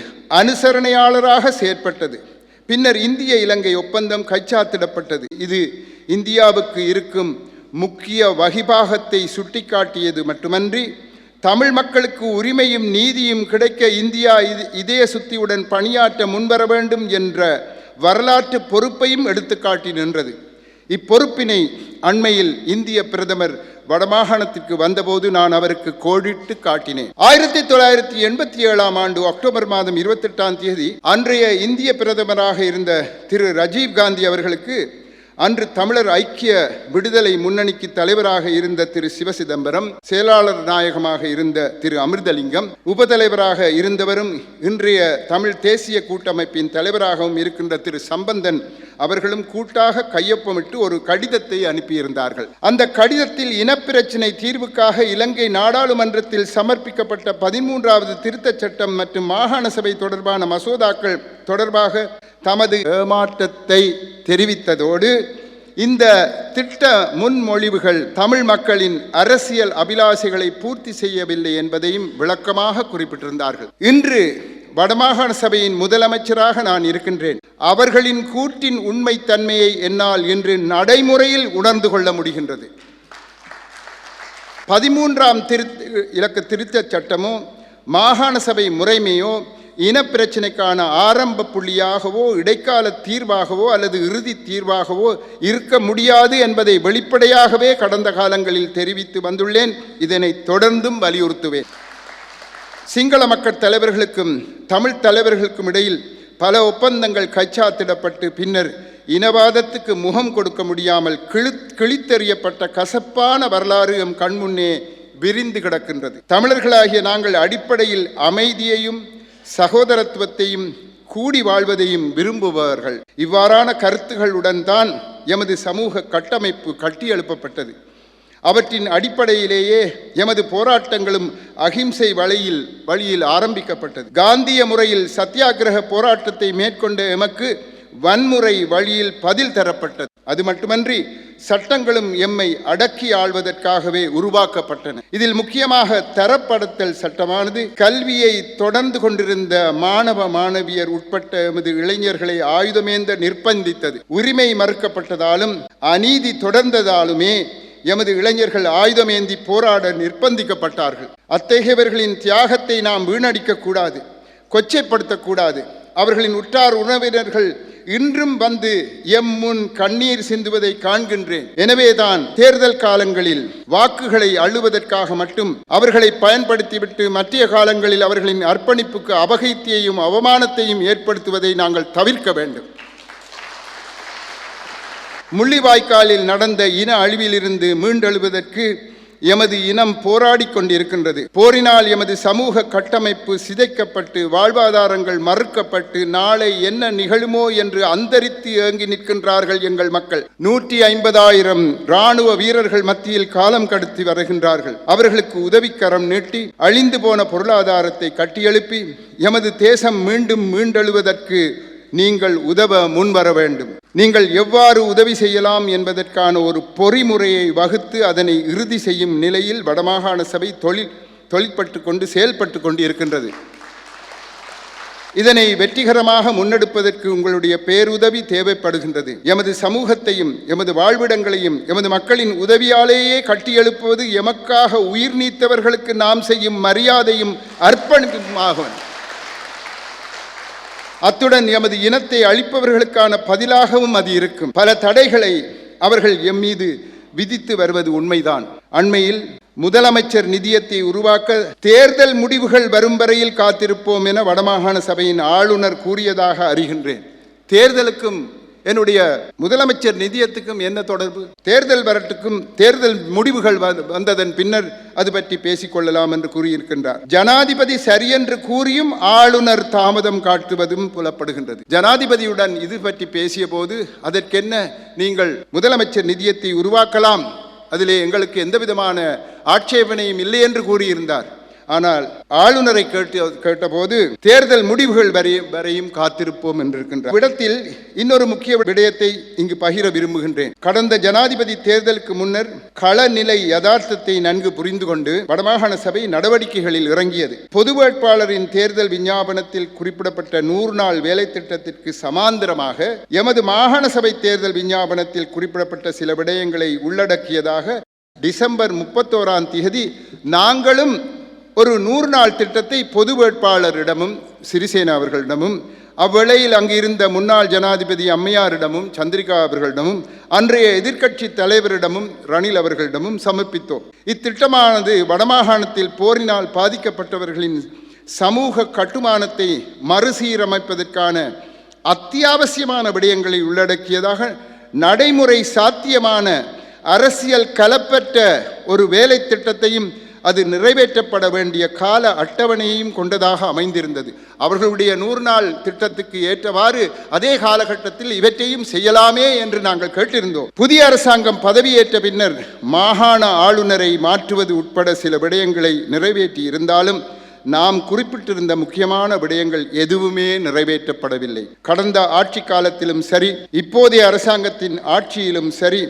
[SPEAKER 1] அனுசரணையாளராக செயற்பட்டது. பின்னர் இந்திய இலங்கை ஒப்பந்தம் கைச்சாத்திடப்பட்டது. இது இந்தியாவுக்கு இருக்கும் முக்கிய வகிபாகத்தை சுட்டிக்காட்டியது மட்டுமன்றி தமிழ் மக்களுக்கு உரிமையும் நீதியும் கிடைக்க இந்தியா இதய சுத்தியுடன் பணியாற்ற முன்வர வேண்டும் என்ற வரலாற்று பொறுப்பையும் எடுத்துக்காட்டி நின்றது. இப்பொறுப்பினை அண்மையில் இந்திய பிரதமர் வடமாகாணத்திற்கு வந்தபோது நான் அவருக்கு கோடிட்டு காட்டினேன். 1987 ஆண்டு அக்டோபர் மாதம் 28 அன்றைய இந்திய பிரதமராக இருந்த திரு ராஜீவ் காந்தி அவர்களுக்கு அன்று தமிழர் ஐக்கிய விடுதலை முன்னணிக்கு தலைவராக இருந்த திரு சிவசிதம்பரம், செயலாளர் நாயகமாக இருந்த திரு அமிர்தலிங்கம், உபதலைவராக இருந்தவரும் இன்றைய தமிழ் தேசிய கூட்டமைப்பின் தலைவராகவும் இருக்கின்ற திரு சம்பந்தன் அவர்களும் கூட்டாக கையொப்பமிட்டு ஒரு கடிதத்தை அனுப்பியிருந்தார்கள். அந்த கடிதத்தில் இனப்பிரச்சினை தீர்வுக்காக இலங்கை நாடாளுமன்றத்தில் சமர்ப்பிக்கப்பட்ட 13வது திருத்தச் சட்டம் மற்றும் மாகாண சபை தொடர்பான மசோதாக்கள் தொடர்பாக தமது ஏமாற்றத்தை தெரிவித்ததோடு இந்த திட்ட முன்மொழிவுகள் தமிழ் மக்களின் அரசியல் அபிலாஷைகளை பூர்த்தி செய்யவில்லை என்பதையும் விளக்கமாக குறிப்பிட்டிருந்தார்கள். இன்று வடமாகாண சபையின் முதலமைச்சராக நான் இருக்கின்றேன். அவர்களின் கூற்றின் உண்மை தன்மையை என்னால் இன்று நடைமுறையில் உணர்ந்து கொள்ள முடிகின்றது. 13ஆம் இலக்க திருத்தச் சட்டமோ மாகாண சபை முறைமையோ இனப்பிரச்சினைக்கான ஆரம்ப புள்ளியாகவோ இடைக்கால தீர்வாகவோ அல்லது இறுதி தீர்வாகவோ இருக்க முடியாது என்பதை வெளிப்படையாகவே கடந்த காலங்களில் தெரிவித்து வந்துள்ளேன். இதனை தொடர்ந்தும் வலியுறுத்துவேன். சிங்கள மக்கள் தலைவர்களுக்கும் தமிழ் தலைவர்களுக்கும் இடையில் பல ஒப்பந்தங்கள் கைச்சாத்திடப்பட்டு பின்னர் இனவாதத்துக்கு முகம் கொடுக்க முடியாமல் கிழித்தெறியப்பட்ட கசப்பான வரலாறு எம் கண்முன்னே விரிந்து கிடக்கின்றது. தமிழர்களாகிய நாங்கள் அடிப்படையில் அமைதியையும் சகோதரத்துவத்தையும் கூடி வாழ்வதையும் விரும்புபவர்கள். இவ்வாறான கருத்துகளுடன் தான் எமது சமூக கட்டமைப்பு கட்டியெழுப்பப்பட்டது. அவற்றின் அடிப்படையிலேயே எமது போராட்டங்களும் அகிம்சை வழியில் ஆரம்பிக்கப்பட்டது. காந்திய முறையில் சத்தியாகிரக போராட்டத்தை மேற்கொண்ட எமக்கு வன்முறை வழியில் பதில் தரப்பட்டது. அது மட்டுமன்றி சட்டங்களும் எம்மை அடக்கி ஆள்வதற்காகவே உருவாக்கப்பட்டன. இதில் முக்கியமாக தரப்படுத்தல் சட்டமானது கல்வியை தொடர்ந்து கொண்டிருந்த மாணவ மாணவியர் உட்பட்ட எமது இளைஞர்களை ஆயுதமேந்த நிர்பந்தித்தது. உரிமை மறுக்கப்பட்டதாலும் அநீதி தொடர்ந்ததாலுமே எமது இளைஞர்கள் ஆயுதமேந்தி போராட நிர்பந்திக்கப்பட்டார்கள். அத்தகையவர்களின் தியாகத்தை நாம் வீணடிக்கக்கூடாது, கொச்சைப்படுத்தக்கூடாது. அவர்களின் உற்றார் உறவினர்கள் இன்றும் வந்து எம் முன் கண்ணீர் சிந்துவதை காண்கின்றேன். எனவேதான் தேர்தல் காலங்களில் வாக்குகளை அள்ளுவதற்காக மட்டும் அவர்களை பயன்படுத்திவிட்டு மற்ற காலங்களில் அவர்களின் அர்ப்பணிப்புக்கு அபகீர்த்தியையும் அவமானத்தையும் ஏற்படுத்துவதை நாங்கள் தவிர்க்க வேண்டும். முள்ளிவாய்க்காலில் நடந்த இன அழிவிலிருந்து மீண்டெழுவதற்கு எமது இனம் போராடி கொண்டிருக்கின்றது. போரினால் எமது சமூக கட்டமைப்பு சிதைக்கப்பட்டு வாழ்வாதாரங்கள் மறுக்கப்பட்டு நாளை என்ன நிகழுமோ என்று அந்தரித்து ஏங்கி நிற்கின்றார்கள் எங்கள் மக்கள். 150,000 இராணுவ வீரர்கள் மத்தியில் காலம் கடத்தி வருகின்றார்கள். அவர்களுக்கு உதவிக்கரம் நீட்டி அழிந்து போன பொருளாதாரத்தை கட்டியெழுப்பி எமது தேசம் மீண்டும் மீண்டெழுவதற்கு நீங்கள் உதவ முன்வர வேண்டும். நீங்கள் எவ்வாறு உதவி செய்யலாம் என்பதற்கான ஒரு பொறிமுறையை வகுத்து அதனை இறுதி செய்யும் நிலையில் வடமாகாண சபை செயல்பட்டு கொண்டு இருக்கின்றது. இதனை வெற்றிகரமாக முன்னெடுப்பதற்கு உங்களுடைய பேருதவி தேவைப்படுகின்றது. எமது சமூகத்தையும் எமது வாழ்விடங்களையும் எமது மக்களின் உதவியாலேயே கட்டியெழுப்புவது எமக்காக உயிர் நீத்தவர்களுக்கு நாம் செய்யும் மரியாதையும் அர்ப்பணிப்புமாகும். அத்துடன் எமது இனத்தை அழிப்பவர்களுக்கான பதிலாகவும் அது இருக்கும். பல தடைகளை அவர்கள் எம் மீது விதித்து வருவது உண்மைதான். அண்மையில் முதலமைச்சர் நிதியத்தை உருவாக்க தேர்தல் முடிவுகள் வரும் வரையில் காத்திருப்போம் என வடமாகாண சபையின் ஆளுநர் கூறியதாக அறிகின்றேன். தேர்தலுக்கும் என்னுடைய முதலமைச்சர் நிதியத்துக்கும் என்ன தொடர்பு? தேர்தல் வரட்டுக்கும் தேர்தல் முடிவுகள் வந்ததன் பின்னர் அது பற்றி பேசிக்கொள்ளலாம் என்று கூறியிருக்கின்றார். ஜனாதிபதி சரியென்று கூறியும் ஆளுநர் தாமதம் காட்டுவதும் புலப்படுகின்றது. ஜனாதிபதியுடன் இது பற்றி பேசிய போது அதற்கென்ன நீங்கள் முதலமைச்சர் நிதியத்தை உருவாக்கலாம், அதிலே எங்களுக்கு எந்த விதமான ஆட்சேபனையும் இல்லை என்று கூறியிருந்தார். ஆனால் ஆளுநரை கேட்டபோது தேர்தல் முடிவுகள் வரையும் காத்திருப்போம் என்றிருக்கின்றார். இடத்தில் இன்னொரு முக்கிய விடயத்தை இங்கு பகிர விரும்புகின்றேன். கடந்த ஜனாதிபதி தேர்தலுக்கு முன்னர் களநிலை யதார்த்தத்தை நன்கு புரிந்து கொண்டு வடமாகாண சபை நடவடிக்கைகளில் இறங்கியது. பொது வேட்பாளரின் தேர்தல் விஞ்ஞாபனத்தில் குறிப்பிடப்பட்ட 100 நாள் வேலை திட்டத்திற்கு சமாந்தரமாக எமது மாகாண சபை தேர்தல் விஞ்ஞாபனத்தில் குறிப்பிடப்பட்ட சில விடயங்களை உள்ளடக்கியதாக டிசம்பர் 31ஆம் தேதி நாங்களும் ஒரு 100 நாள் திட்டத்தை பொது வேட்பாளரிடமும் சிறிசேனா அவர்களிடமும் அவ்வேளையில் அங்கு இருந்த முன்னாள் ஜனாதிபதி அம்மையாரிடமும் சந்திரிகா அவர்களிடமும் அன்றைய எதிர்க்கட்சி தலைவரிடமும் ரணில் அவர்களிடமும் சமர்ப்பித்தோம். இத்திட்டமானது வடமாகாணத்தில் போரினால் பாதிக்கப்பட்டவர்களின் சமூக கட்டுமானத்தை மறுசீரமைப்பதற்கான அத்தியாவசியமான விடயங்களை உள்ளடக்கியதாக நடைமுறை சாத்தியமான அரசியல் கலப்பற்ற ஒரு வேலை திட்டத்தையும் அது நிறைவேற்றப்பட வேண்டிய கால அட்டவணையையும் கொண்டதாக அமைந்திருந்தது. அவர்களுடைய 100 நாள் திட்டத்துக்கு ஏற்றவாறு அதே காலகட்டத்தில் இவற்றையும் செய்யலாமே என்று நாங்கள் கேட்டிருந்தோம். புதிய அரசாங்கம் பதவியேற்ற பின்னர் மாகாண ஆளுநரை மாற்றுவது உட்பட சில விடயங்களை நிறைவேற்றி இருந்தாலும் நாம் குறிப்பிட்டிருந்த முக்கியமான விடயங்கள் எதுவுமே நிறைவேற்றப்படவில்லை. கடந்த ஆட்சி காலத்திலும் சரி, இப்போதைய அரசாங்கத்தின் ஆட்சியிலும் சரி,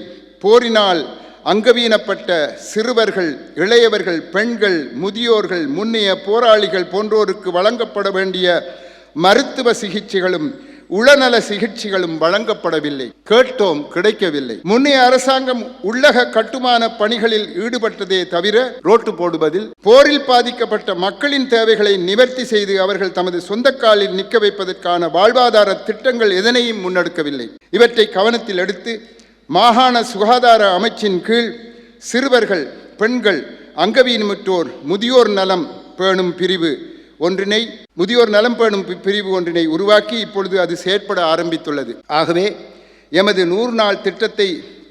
[SPEAKER 1] போரினால் அங்கவீனப்பட்ட சிறுவர்கள், இளையவர்கள், பெண்கள், முதியோர்கள், முன்னைய போராளிகள் போன்றோருக்கு வழங்கப்பட வேண்டிய மருத்துவ சிகிச்சைகளும் உளநல சிகிச்சைகளும் வழங்கப்படவில்லை. கேட்டோம், கிடைக்கவில்லை. முன்னைய அரசாங்கம் உள்ளக கட்டுமான பணிகளில் ஈடுபட்டதே தவிர ரோட்டு போடுவதில், போரில் பாதிக்கப்பட்ட மக்களின் தேவைகளை நிவர்த்தி செய்து அவர்கள் தமது சொந்த காலில் நிற்க வைப்பதற்கான வாழ்வாதார திட்டங்கள் எதனையும் முன்னெடுக்கவில்லை. இவற்றை கவனத்தில் எடுத்து மாகாண சுகாதார அமைச்சின் கீழ் சிறுவர்கள், பெண்கள், அங்கவீனமுற்றோர், முதியோர் நலம் பேணும் பிரிவு ஒன்றினை உருவாக்கி இப்பொழுது அது செயற்பட ஆரம்பித்துள்ளது. ஆகவே எமது 100 நாள் திட்டத்தை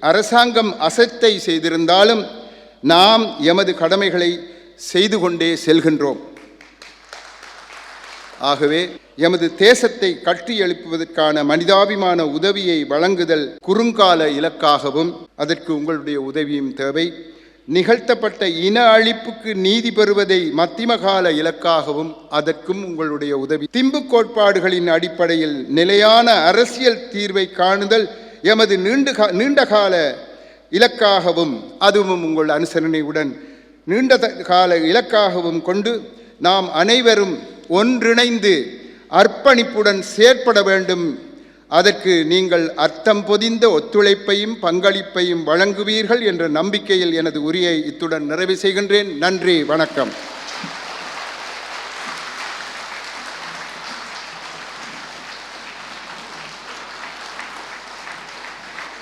[SPEAKER 1] அரசாங்கம் அசட்டை செய்திருந்தாலும் நாம் எமது கடமைகளை செய்து கொண்டே செல்கின்றோம். ஆகவே எமது தேசத்தை கட்டி எழுப்புவதற்கான மனிதாபிமான உதவியை வழங்குதல் குறுங்கால இலக்காகவும் அதற்கு உங்களுடைய உதவியும் தேவை. நிகழ்த்தப்பட்ட இன அழிப்புக்கு நீதி பெறுவதை மத்திமகால இலக்காகவும் அதற்கும் உங்களுடைய உதவி. திம்பு கோட்பாடுகளின் அடிப்படையில் நிலையான அரசியல் தீர்வை காணுதல் எமது நீண்டகால இலக்காகவும் அதுவும் உங்கள் அனுசரணையுடன் நீண்ட கால இலக்காகவும் கொண்டு நாம் அனைவரும் ஒன்றிணைந்து அர்ப்பணிப்புடன் செயற்பட வேண்டும். அதற்கு நீங்கள் அர்த்தம் பொதிந்த ஒத்துழைப்பையும் பங்களிப்பையும் வழங்குவீர்கள் என்ற நம்பிக்கையில் எனது உரையை இத்துடன் நிறைவு செய்கின்றேன். நன்றி, வணக்கம்.